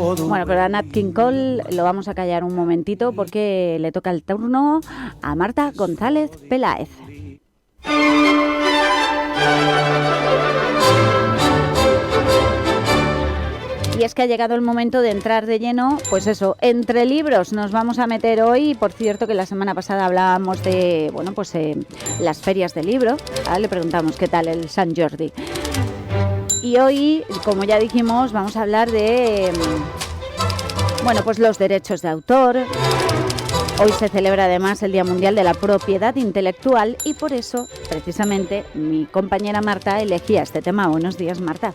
Bueno, pero a Nat King Cole lo vamos a callar un momentito porque le toca el turno a Marta González Peláez. Y es que ha llegado el momento de entrar de lleno, pues eso, entre libros nos vamos a meter hoy. Por cierto, que la semana pasada hablábamos de, bueno, pues las ferias de libro. Ahora le preguntamos qué tal el Sant Jordi. Y hoy, como ya dijimos, vamos a hablar de, bueno, pues los derechos de autor. Hoy se celebra además el Día Mundial de la Propiedad Intelectual y por eso, precisamente, mi compañera Marta elegía este tema. Buenos días, Marta.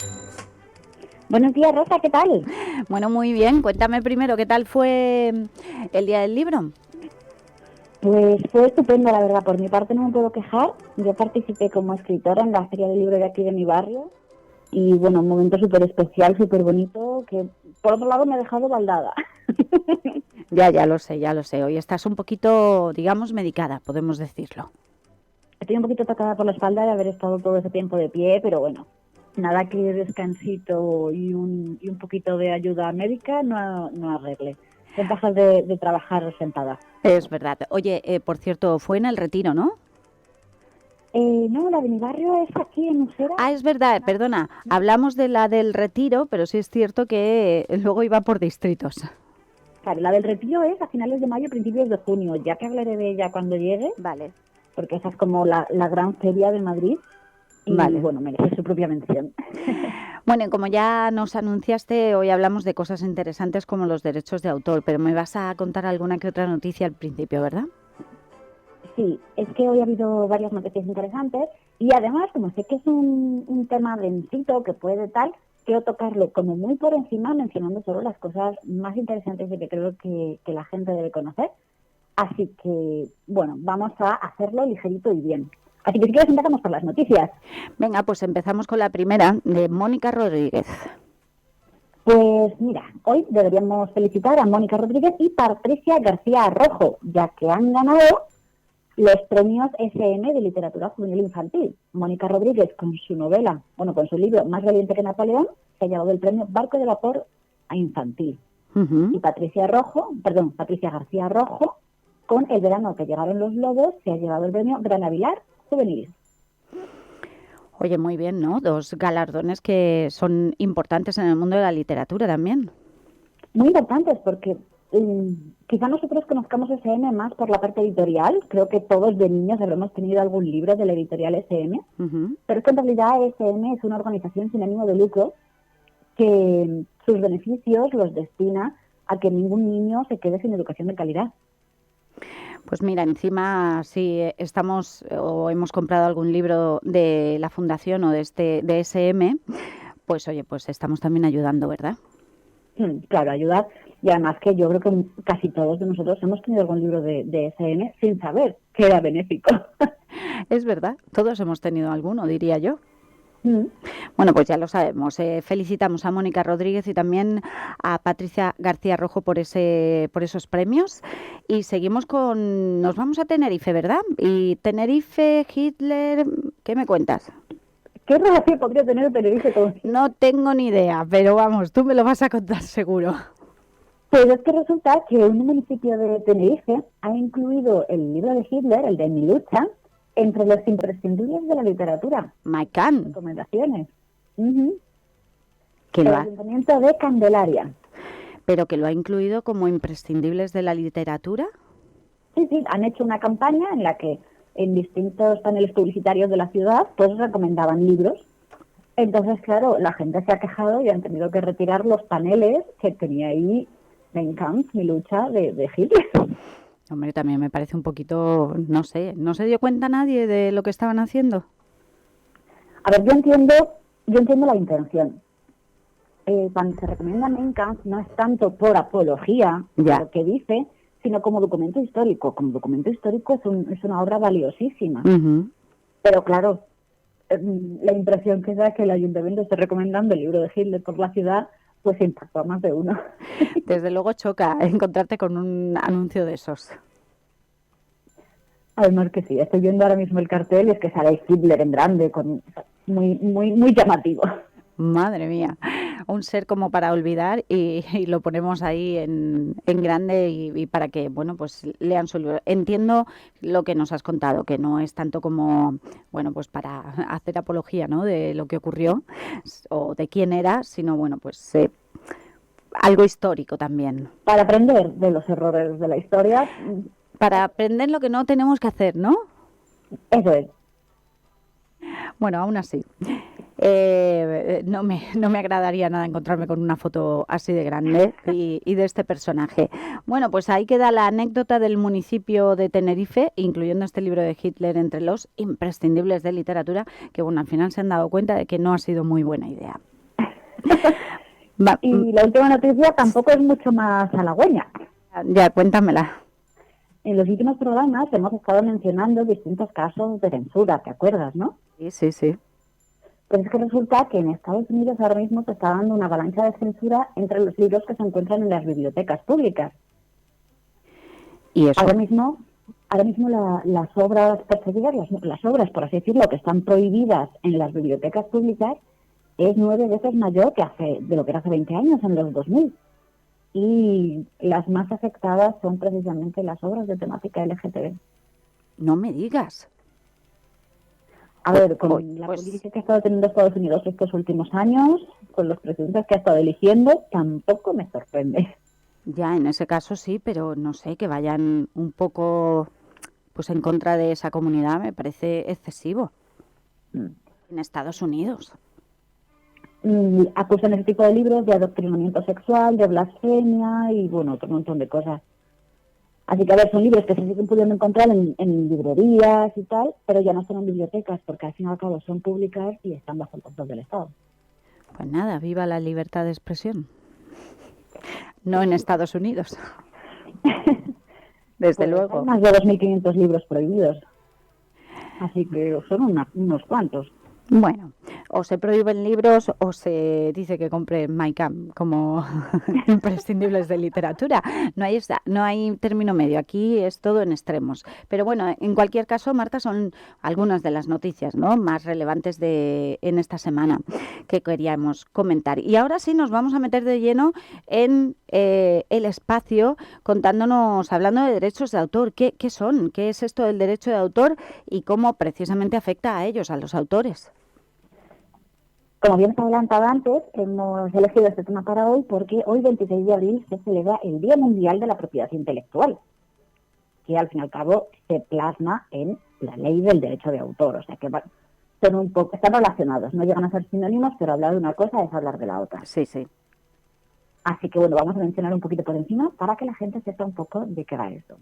Buenos días, Rosa, ¿qué tal? Bueno, muy bien. Cuéntame primero, ¿qué tal fue el Día del Libro? Pues fue estupendo, la verdad. Por mi parte no me puedo quejar. Yo participé como escritora en la Feria del Libro de aquí de mi barrio. Y bueno, un momento súper especial, súper bonito, que por otro lado me ha dejado baldada. Ya lo sé. Hoy estás un poquito, digamos, medicada, podemos decirlo. Estoy un poquito tocada por la espalda de haber estado todo ese tiempo de pie, pero bueno, nada que descansito y un poquito de ayuda médica no arregle. Ventajas de trabajar sentada. Es verdad. Oye, por cierto, fue en El Retiro, ¿no? No, la de mi barrio es aquí en Usera. Ah, es verdad, perdona. Hablamos de la del Retiro, pero sí es cierto que luego iba por distritos. Claro, la del Retiro es a finales de mayo, principios de junio, ya que hablaré de ella cuando llegue. Vale. Porque esa es como la gran feria de Madrid. Y vale. Bueno, merece su propia mención. Bueno, y como ya nos anunciaste, hoy hablamos de cosas interesantes como los derechos de autor, pero me vas a contar alguna que otra noticia al principio, ¿verdad? Sí, es que hoy ha habido varias noticias interesantes y además, como sé que es un tema densito que puede tal, quiero tocarlo como muy por encima, mencionando solo las cosas más interesantes y que creo que la gente debe conocer. Así que, bueno, vamos a hacerlo ligerito y bien. Así que si quieres empezamos por las noticias. Venga, pues empezamos con la primera, de Mónica Rodríguez. Pues mira, hoy deberíamos felicitar a Mónica Rodríguez y Patricia García Rojo, ya que han ganado los premios SM de literatura juvenil infantil. Mónica Rodríguez con su novela, con su libro Más valiente que Napoleón, se ha llevado el premio Barco de Vapor a infantil. Y Patricia García Rojo, con El verano que llegaron los lobos, se ha llevado el premio Gran Avilar juvenil. Oye, muy bien, ¿no? Dos galardones que son importantes en el mundo de la literatura también. Muy importantes porque quizá nosotros conozcamos SM más por la parte editorial. Creo que todos de niños habremos tenido algún libro de la editorial SM. Pero es que en realidad SM es una organización sin ánimo de lucro que sus beneficios los destina a que ningún niño se quede sin educación de calidad. Pues mira, encima si estamos o hemos comprado algún libro de la fundación o de SM, pues oye, pues estamos también ayudando, ¿verdad? Claro, ayudar. Y además que yo creo que casi todos de nosotros hemos tenido algún libro de SM sin saber que era benéfico. Es verdad, todos hemos tenido alguno, diría yo. Bueno, pues ya lo sabemos. Felicitamos a Mónica Rodríguez y también a Patricia García Rojo por esos premios. Y seguimos nos vamos a Tenerife, ¿verdad? Y Tenerife, Hitler, ¿qué me cuentas? ¿Qué relación podría tener Tenerife con...? No tengo ni idea, pero vamos, tú me lo vas a contar seguro. Pues es que resulta que un municipio de Tenerife ha incluido el libro de Hitler, el de Mi lucha, entre los imprescindibles de la literatura. My Can. Recomendaciones. Que el Ayuntamiento de Candelaria. ¿Pero que lo ha incluido como imprescindibles de la literatura? Sí, han hecho una campaña en la que en distintos paneles publicitarios de la ciudad pues recomendaban libros. Entonces, claro, la gente se ha quejado y han tenido que retirar los paneles que tenía ahí Mein Kampf, Mi lucha, de Hitler. Hombre, también me parece un poquito, no sé, ¿no se dio cuenta nadie de lo que estaban haciendo? A ver, yo entiendo la intención. Cuando se recomienda Mein Kampf no es tanto por apología de lo que dice, sino como documento histórico. Como documento histórico es una obra valiosísima. Pero claro, la impresión que da que el ayuntamiento esté recomendando el libro de Hitler por la ciudad, pues impactó a más de uno. Desde luego choca encontrarte con un anuncio de esos. Además que sí, estoy viendo ahora mismo el cartel y es que sale Hitler en grande, muy, muy, muy llamativo. Madre mía. un ser como para olvidar y lo ponemos ahí en grande y para que, bueno, pues lean su libro. Entiendo lo que nos has contado, que no es tanto como, bueno, pues para hacer apología, ¿no?, de lo que ocurrió o de quién era, sino, bueno, pues algo histórico también. Para aprender de los errores de la historia, Para aprender lo que no tenemos que hacer, ¿no? eso es. Bueno, aún así, no me agradaría nada encontrarme con una foto así de grande y de este personaje. Bueno, pues ahí queda la anécdota del municipio de Tenerife, incluyendo este libro de Hitler entre los imprescindibles de literatura, que bueno, al final se han dado cuenta de que no ha sido muy buena idea. Y la última noticia tampoco es mucho más halagüeña. Ya, cuéntamela. En los últimos programas hemos estado mencionando distintos casos de censura, ¿te acuerdas, no? Sí. Pues es que resulta que en Estados Unidos ahora mismo se está dando una avalancha de censura entre los libros que se encuentran en las bibliotecas públicas. ¿Y eso? Ahora mismo las obras perseguidas, las obras, por así decirlo, que están prohibidas en las bibliotecas públicas, es 9 veces mayor de lo que era hace 20 años, en los 2000. Y las más afectadas son precisamente las obras de temática LGTB. No me digas. A ver, con la política que ha estado teniendo Estados Unidos estos últimos años, con los presidentes que ha estado eligiendo, tampoco me sorprende. Ya, en ese caso sí, pero no sé, que vayan un poco pues en contra de esa comunidad me parece excesivo. En Estados Unidos. Acusan ese tipo de libros de adoctrinamiento sexual, de blasfemia y, bueno, otro montón de cosas. Así que, a ver, son libros que se siguen pudiendo encontrar en librerías y tal, pero ya no son en bibliotecas, porque al fin y al cabo son públicas y están bajo el control del Estado. Pues nada, viva la libertad de expresión. No en Estados Unidos. Desde pues luego. Hay más de 2.500 libros prohibidos. Así que son unos cuantos. Bueno, o se prohíben libros o se dice que compre My Camp como imprescindibles de literatura. No hay término medio, aquí es todo en extremos. Pero bueno, en cualquier caso, Marta, son algunas de las noticias, ¿no?, más relevantes en esta semana que queríamos comentar. Y ahora sí nos vamos a meter de lleno en el espacio hablando de derechos de autor. ¿Qué son? ¿Qué es esto del derecho de autor y cómo precisamente afecta a ellos, a los autores? Como bien se ha adelantado antes, hemos elegido este tema para hoy porque hoy, 26 de abril, se celebra el Día Mundial de la Propiedad Intelectual, que al fin y al cabo se plasma en la ley del derecho de autor. O sea que están relacionados, no llegan a ser sinónimos, pero hablar de una cosa es hablar de la otra. Sí. Así que bueno, vamos a mencionar un poquito por encima para que la gente sepa un poco de qué va esto.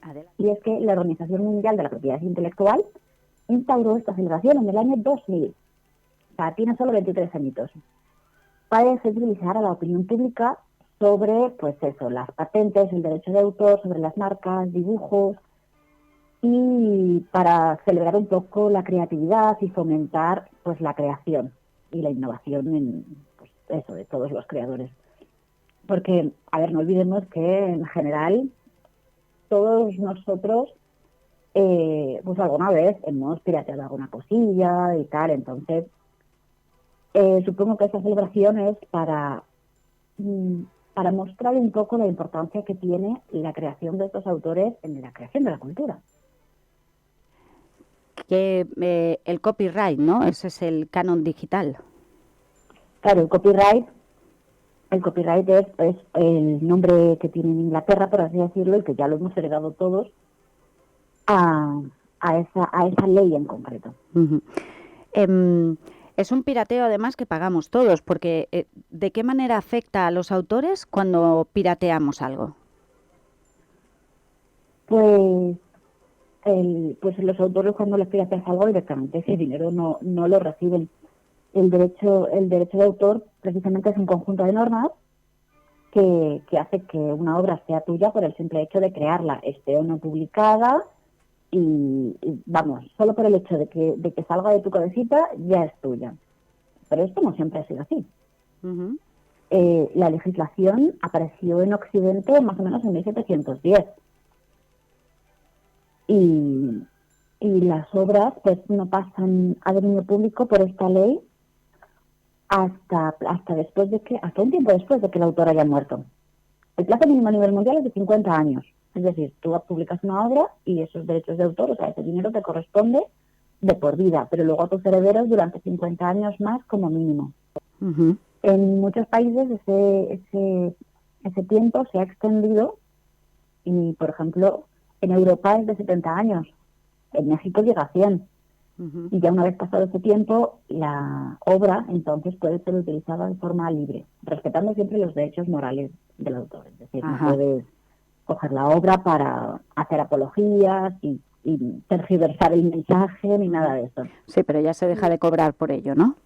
Adelante. Y es que la Organización Mundial de la Propiedad Intelectual instauró esta celebración en el año 2000. O sea, tiene solo 23 añitos, para sensibilizar a la opinión pública sobre, pues eso, las patentes, el derecho de autor, sobre las marcas, dibujos, y para celebrar un poco la creatividad y fomentar, pues, la creación y la innovación en, pues, eso, de todos los creadores. Porque, a ver, no olvidemos que en general todos nosotros, pues alguna vez hemos pirateado alguna cosilla y tal, entonces supongo que esta celebración es para mostrar un poco la importancia que tiene la creación de estos autores en la creación de la cultura. Que el copyright, ¿no? Ese es el canon digital. Claro, el copyright es el nombre que tiene en Inglaterra, por así decirlo, y que ya lo hemos heredado todos a esa ley en concreto. Uh-huh. Es un pirateo además que pagamos todos, porque ¿de qué manera afecta a los autores cuando pirateamos algo? Pues los autores, cuando les pirateas algo, directamente ese dinero no lo reciben. El derecho de autor precisamente es un conjunto de normas que hace que una obra sea tuya por el simple hecho de crearla, esté o no publicada, y vamos, solo por el hecho de que salga de tu cabecita ya es tuya. Pero esto no siempre ha sido así. Uh-huh. La legislación apareció en Occidente más o menos en 1710. Y las obras pues no pasan a dominio público por esta ley hasta un tiempo después de que el autor haya muerto. El plazo mínimo a nivel mundial es de 50 años. Es decir, tú publicas una obra y esos derechos de autor, o sea, ese dinero te corresponde de por vida, pero luego a tus herederos durante 50 años más como mínimo. Ujú. En muchos países ese tiempo se ha extendido y, por ejemplo, en Europa es de 70 años. En México llega a 100. Ujú. Y ya una vez pasado ese tiempo, la obra entonces puede ser utilizada de forma libre, respetando siempre los derechos morales del autor. Es decir, no Ajá. puedes coger la obra para hacer apologías y tergiversar el mensaje ni nada de eso. Sí, pero ya se deja de cobrar por ello, ¿no?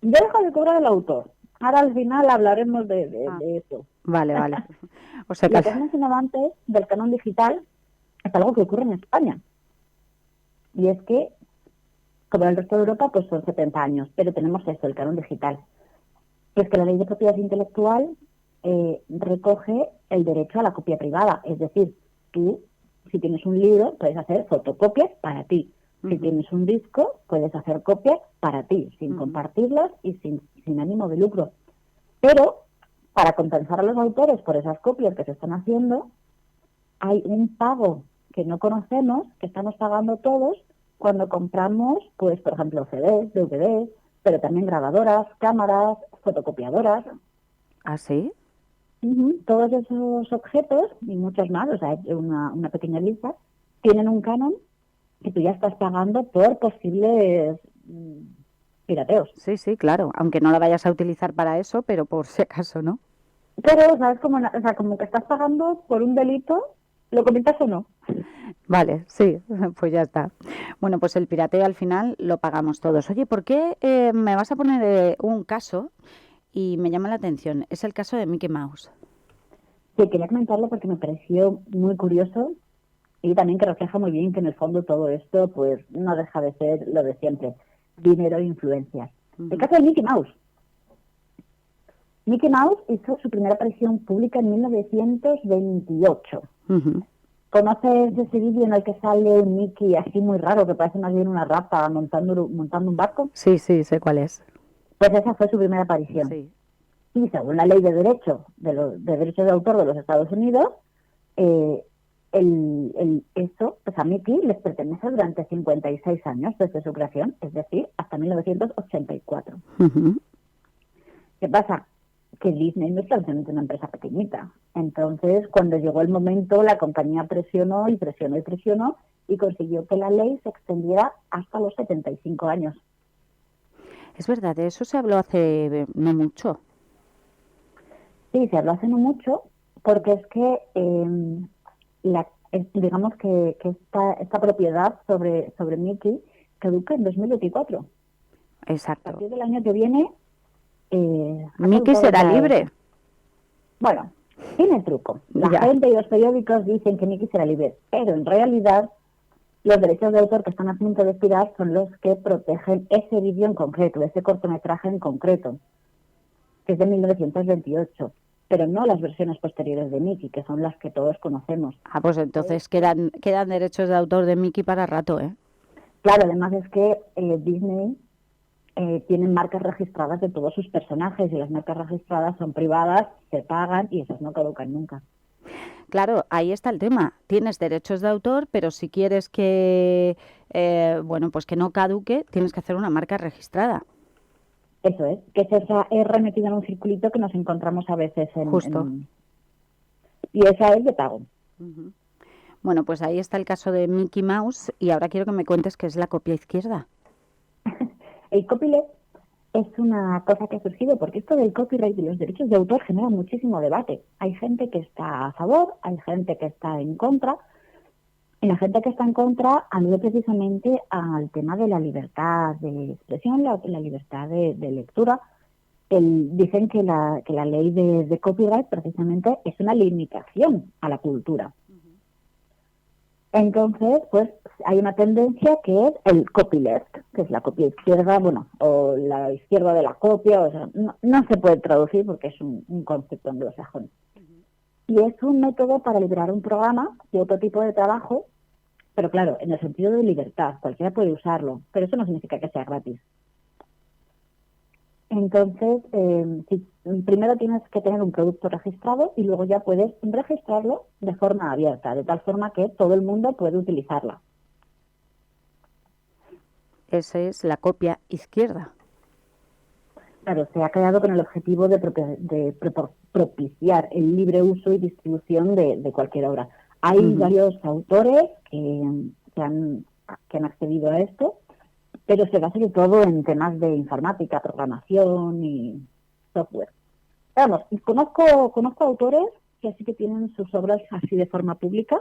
Ya deja de cobrar el autor. Ahora al final hablaremos de eso. Vale, vale. O sea Lo que que... has mencionado antes del canon digital es algo que ocurre en España. Y es que, como en el resto de Europa, pues son 70 años, pero tenemos esto, el canon digital. Es que la ley de propiedad intelectual recoge el derecho a la copia privada. Es decir, tú, si tienes un libro, puedes hacer fotocopias para ti. Si tienes un disco, puedes hacer copias para ti, sin compartirlas y sin ánimo de lucro. Pero, para compensar a los autores por esas copias que se están haciendo, hay un pago que no conocemos, que estamos pagando todos, cuando compramos, pues, por ejemplo, CDs, DVDs, pero también grabadoras, cámaras, fotocopiadoras. ¿Ah, sí? Todos esos objetos, y muchos más, o sea, he hecho una pequeña lista, tienen un canon que tú ya estás pagando por posibles pirateos. Sí, sí, claro. Aunque no la vayas a utilizar para eso, pero por si acaso, ¿no? Pero, ¿sabes? Como que estás pagando por un delito, lo cometas o no. Vale, sí, pues ya está. Bueno, pues el pirateo al final lo pagamos todos. Oye, ¿por qué me vas a poner un caso y me llama la atención? Es el caso de Mickey Mouse. Sí, quería comentarlo porque me pareció muy curioso y también que refleja muy bien que en el fondo todo esto pues no deja de ser lo de siempre, dinero e influencias. El caso de Mickey Mouse. Mickey Mouse hizo su primera aparición pública en 1928. ¿Conoces ese vídeo en el que sale un Mickey así muy raro, que parece más bien una rata montando un barco? Sí, sí, sé cuál es. Pues esa fue su primera aparición. Sí. Y según la ley de derechos de autor de los Estados Unidos, eso, pues a Mickey les pertenece durante 56 años desde su creación, es decir, hasta 1984. ¿Qué pasa? Que Disney no es precisamente una empresa pequeñita. Entonces, cuando llegó el momento, la compañía presionó y presionó y presionó y consiguió que la ley se extendiera hasta los 75 años. Es verdad, de eso se habló hace no mucho. Sí, se habló hace no mucho, porque es que digamos que esta propiedad sobre Mickey caduca en 2024. Exacto. A partir del año que viene... Mickey será libre. Bueno, tiene truco. La Ya. gente y los periódicos dicen que Mickey será libre, pero en realidad los derechos de autor que están a punto de expirar son los que protegen ese vídeo en concreto, ese cortometraje en concreto, que es de 1928, pero no las versiones posteriores de Mickey, que son las que todos conocemos. Ah, pues entonces quedan derechos de autor de Mickey para rato, ¿eh? Claro, además es que Disney tienen marcas registradas de todos sus personajes y las marcas registradas son privadas, se pagan y esas no caducan nunca. Claro, ahí está el tema. Tienes derechos de autor, pero si quieres que, pues que no caduque, tienes que hacer una marca registrada. Eso es, que es esa R metida en un circulito que nos encontramos a veces Justo. Y esa es de pago. Bueno, pues ahí está el caso de Mickey Mouse y ahora quiero que me cuentes qué es la copia izquierda. El copyleft es una cosa que ha surgido porque esto del copyright y los derechos de autor genera muchísimo debate. Hay gente que está a favor, hay gente que está en contra, y la gente que está en contra alude precisamente al tema de la libertad de expresión, la libertad de lectura. Dicen que la ley de copyright precisamente es una limitación a la cultura. Entonces, pues hay una tendencia que es el copyleft, que es la copia izquierda, o la izquierda de la copia, o sea, no se puede traducir porque es un concepto anglosajón. Y es un método para liberar un programa de otro tipo de trabajo, pero claro, en el sentido de libertad, cualquiera puede usarlo, pero eso no significa que sea gratis. Entonces, primero tienes que tener un producto registrado y luego ya puedes registrarlo de forma abierta, de tal forma que todo el mundo puede utilizarla. Esa es la copia izquierda. Claro, se ha creado con el objetivo de propiciar el libre uso y distribución de cualquier obra. Hay varios autores que han accedido a esto, pero se basa sobre todo en temas de informática, programación y software. Vamos, conozco autores que sí que tienen sus obras así de forma pública,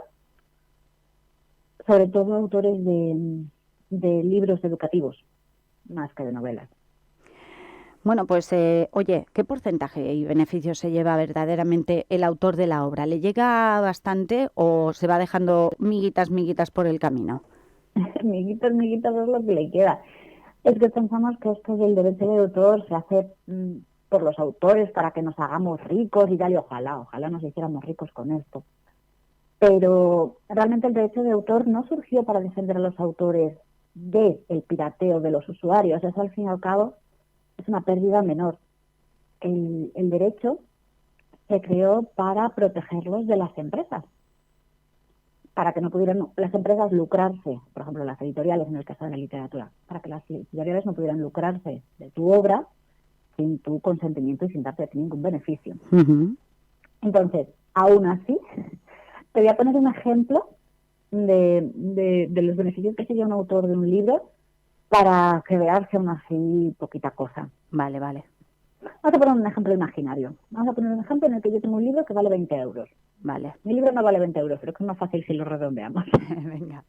sobre todo autores de libros educativos, más que de novelas. Bueno, pues oye, ¿qué porcentaje y beneficio se lleva verdaderamente el autor de la obra? ¿Le llega bastante o se va dejando miguitas por el camino? Miguitas es lo que le queda. Es que pensamos que esto del derecho de autor se hace por los autores para que nos hagamos ricos y tal, y ojalá nos hiciéramos ricos con esto. Pero realmente el derecho de autor no surgió para defender a los autores del pirateo de los usuarios. Eso, al fin y al cabo, es una pérdida menor. El derecho se creó para protegerlos de las empresas, para que no pudieran las empresas lucrarse, por ejemplo, las editoriales en el caso de la literatura, para que las editoriales no pudieran lucrarse de tu obra sin tu consentimiento y sin darte ningún beneficio. Entonces, aún así, te voy a poner un ejemplo de los beneficios que se lleva un autor de un libro para que veas que aún así poquita cosa. Vale. Vamos a poner un ejemplo imaginario. Vamos a poner un ejemplo en el que yo tengo un libro que vale 20 euros. Vale. Mi libro no vale 20 euros, pero es más fácil si lo redondeamos. Venga.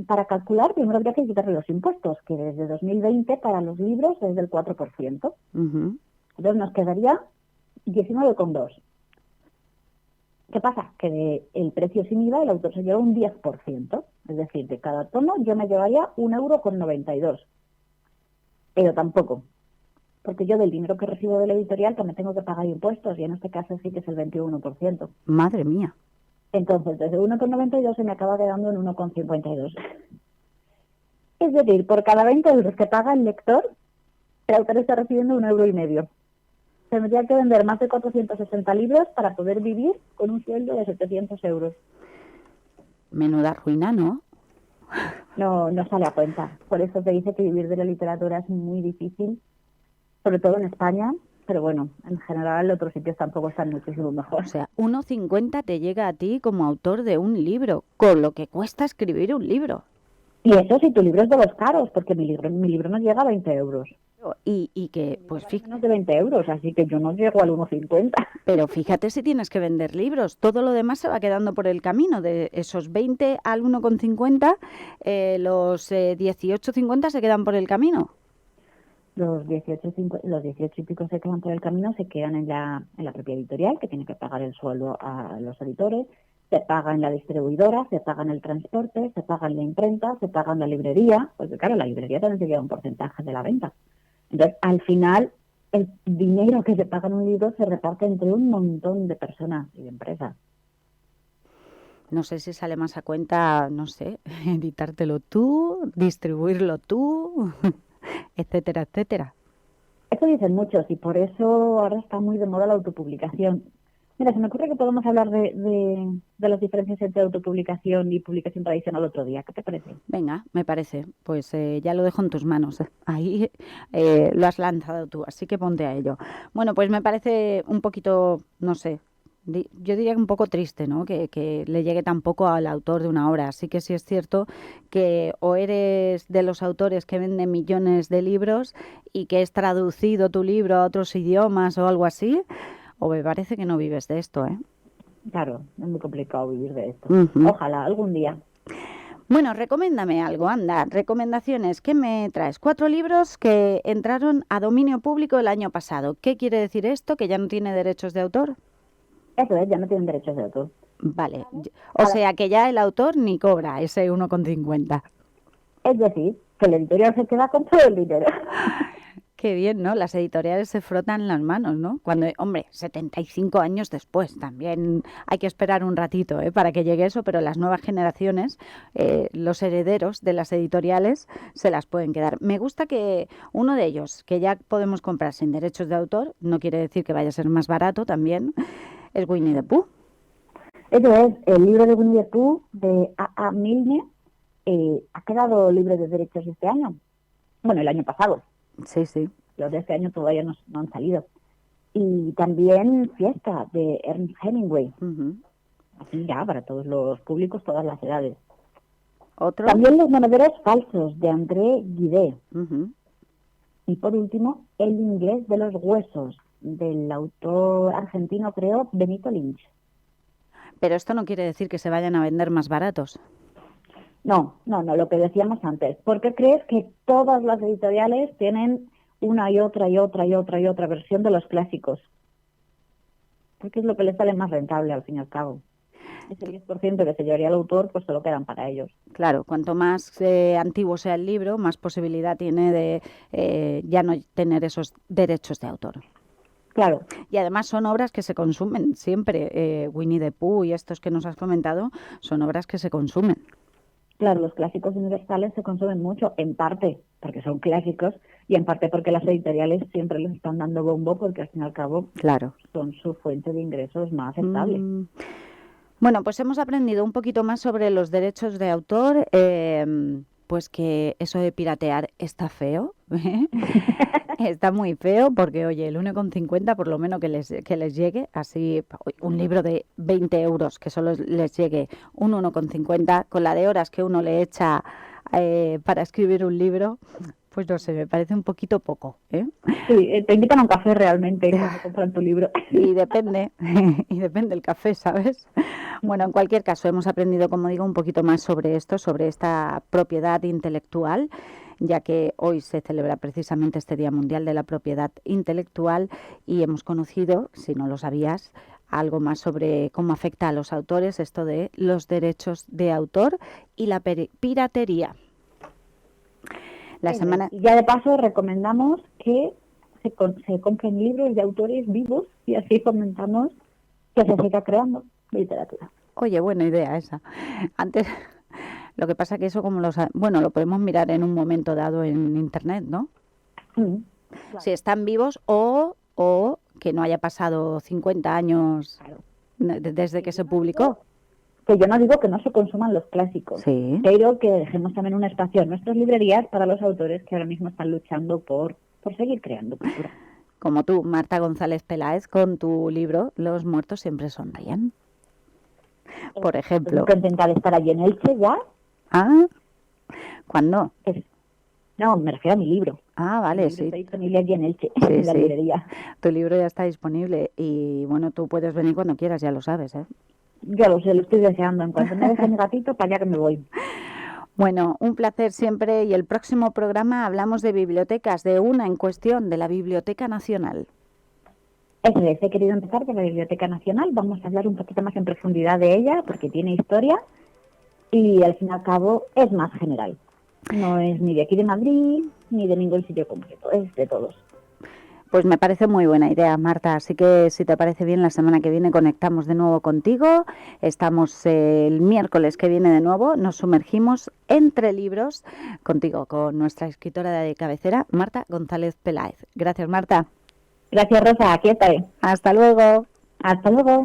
Para calcular, primero habría que quitarle los impuestos, que desde 2020 para los libros es del 4%. Entonces nos quedaría 19,2. ¿Qué pasa? Que el precio sin IVA el autor se lleva un 10%. Es decir, de cada tomo yo me llevaría 1,92 €. Pero tampoco, porque yo del dinero que recibo de la editorial también tengo que pagar impuestos, y en este caso sí que es el 21%. Madre mía. Entonces, desde 1,92 se me acaba quedando en 1,52. Es decir, por cada 20 euros que paga el lector, el autor está recibiendo 1,5 €. Tendría que vender más de 460 libros para poder vivir con un sueldo de 700 euros. Menuda ruina, ¿no? No sale a cuenta. Por eso te dice que vivir de la literatura es muy difícil, sobre todo en España, pero bueno, en general otros sitios tampoco están muchísimo mejor. O sea, 1,50 te llega a ti como autor de un libro, con lo que cuesta escribir un libro. Y eso si tu libro es de los caros, porque mi libro no llega a 20 euros. Y que, pues fíjate. Menos de 20 euros, así que yo no llego al 1,50. Pero fíjate si tienes que vender libros, todo lo demás se va quedando por el camino. De esos 20 al 1,50, los 18,50 se quedan por el camino. Los 18 y pico se quedan por el camino, se quedan en la propia editorial, que tiene que pagar el sueldo a los editores, se paga en la distribuidora, se paga en el transporte, se paga en la imprenta, se paga en la librería, porque claro, la librería también se lleva un porcentaje de la venta. Entonces, al final, el dinero que se paga en un libro se reparte entre un montón de personas y de empresas. No sé si sale más a cuenta, no sé, editártelo tú, distribuirlo tú, etcétera, etcétera. Eso dicen muchos y por eso ahora está muy de moda la autopublicación. Mira, se me ocurre que podemos hablar de las diferencias entre autopublicación y publicación tradicional otro día. ¿Qué te parece? Venga, me parece. Pues ya lo dejo en tus manos. Ahí lo has lanzado tú, así que ponte a ello. Bueno, pues me parece un poquito, no sé, yo diría que un poco triste, ¿no? Que le llegue tan poco al autor de una obra. Así que sí es cierto que o eres de los autores que venden millones de libros y que es traducido tu libro a otros idiomas o algo así, o me parece que no vives de esto, ¿eh? Claro, es muy complicado vivir de esto. Ojalá, algún día. Bueno, recomiéndame algo, anda. Recomendaciones. ¿Qué me traes? 4 libros que entraron a dominio público el año pasado. ¿Qué quiere decir esto? ¿Que ya no tiene derechos de autor? Eso es, ya no tienen derechos de autor. Vale. O sea, que ya el autor ni cobra ese 1,50. Es decir, que el editorial se queda con todo el dinero. Qué bien, ¿no? Las editoriales se frotan las manos, ¿no? Cuando, hombre, 75 años después, también hay que esperar un ratito, para que llegue eso, pero las nuevas generaciones, los herederos de las editoriales, se las pueden quedar. Me gusta que uno de ellos, que ya podemos comprar sin derechos de autor, no quiere decir que vaya a ser más barato también, es Winnie the Pooh. Eso es, el libro de Winnie the Pooh de A. Milne ha quedado libre de derechos este año. Bueno, el año pasado. Sí, sí. Los de este año todavía no han salido. Y también Fiesta, de Ernest Hemingway. Así ya, para todos los públicos, todas las edades. ¿Otro? También Los monederos falsos, de André Gide. Y por último, El inglés de los huesos, del autor argentino, creo, Benito Lynch. Pero esto no quiere decir que se vayan a vender más baratos. No, lo que decíamos antes. ¿Por qué crees que todas las editoriales tienen una y otra versión de los clásicos? Porque es lo que les sale más rentable al fin y al cabo. Ese 10% que se llevaría el autor, pues se lo quedan para ellos. Claro, cuanto más antiguo sea el libro, más posibilidad tiene de ya no tener esos derechos de autor. Claro. Y además son obras que se consumen siempre. Winnie the Pooh y estos que nos has comentado son obras que se consumen. Claro, los clásicos universales se consumen mucho, en parte porque son clásicos y en parte porque las editoriales siempre les están dando bombo porque al fin y al cabo son su fuente de ingresos más estable. Bueno, pues hemos aprendido un poquito más sobre los derechos de autor, pues que eso de piratear está feo, está muy feo porque, oye, el 1,50 por lo menos que les llegue, así un libro de 20 euros que solo les llegue un 1,50 con la de horas que uno le echa para escribir un libro, pues no sé, me parece un poquito poco, ¿eh? Sí, te invitan a un café realmente cuando compran tu libro. Y depende el café, ¿sabes? Bueno, en cualquier caso, hemos aprendido, como digo, un poquito más sobre esto, sobre esta propiedad intelectual, ya que hoy se celebra precisamente este Día Mundial de la Propiedad Intelectual y hemos conocido, si no lo sabías, algo más sobre cómo afecta a los autores esto de los derechos de autor y la piratería. Y ya de paso recomendamos que se compren libros de autores vivos y así fomentamos que se siga creando literatura. Oye, buena idea esa. Antes, lo que pasa que eso como lo podemos mirar en un momento dado en internet, ¿no? Claro. Si están vivos o que no haya pasado 50 años desde que se publicó. Que yo no digo que no se consuman los clásicos, sí, pero que dejemos también un espacio en nuestras librerías para los autores que ahora mismo están luchando por seguir creando cultura. Como tú, Marta González Peláez, con tu libro Los muertos siempre sonríen. Por ejemplo. Estoy contenta de estar allí en Elche ya. Ah, ¿cuándo? No, me refiero a mi libro. Ah, vale, sí. Está disponible allí en Elche, en la librería. Tu libro ya está disponible y bueno, tú puedes venir cuando quieras, ya lo sabes, ¿eh? Ya lo sé, lo estoy deseando. En cuanto me deje mi gatito, para allá que me voy. Bueno, un placer siempre y el próximo programa hablamos de bibliotecas, de una en cuestión, de la Biblioteca Nacional. Eso es, he querido empezar por la Biblioteca Nacional. Vamos a hablar un poquito más en profundidad de ella porque tiene historia y al fin y al cabo es más general. No es ni de aquí de Madrid ni de ningún sitio concreto, es de todos. Pues me parece muy buena idea, Marta. Así que si te parece bien, la semana que viene conectamos de nuevo contigo. Estamos el miércoles que viene de nuevo. Nos sumergimos entre libros contigo, con nuestra escritora de cabecera, Marta González Peláez. Gracias, Marta. Gracias, Rosa. Aquí estaré. Hasta luego. Hasta luego.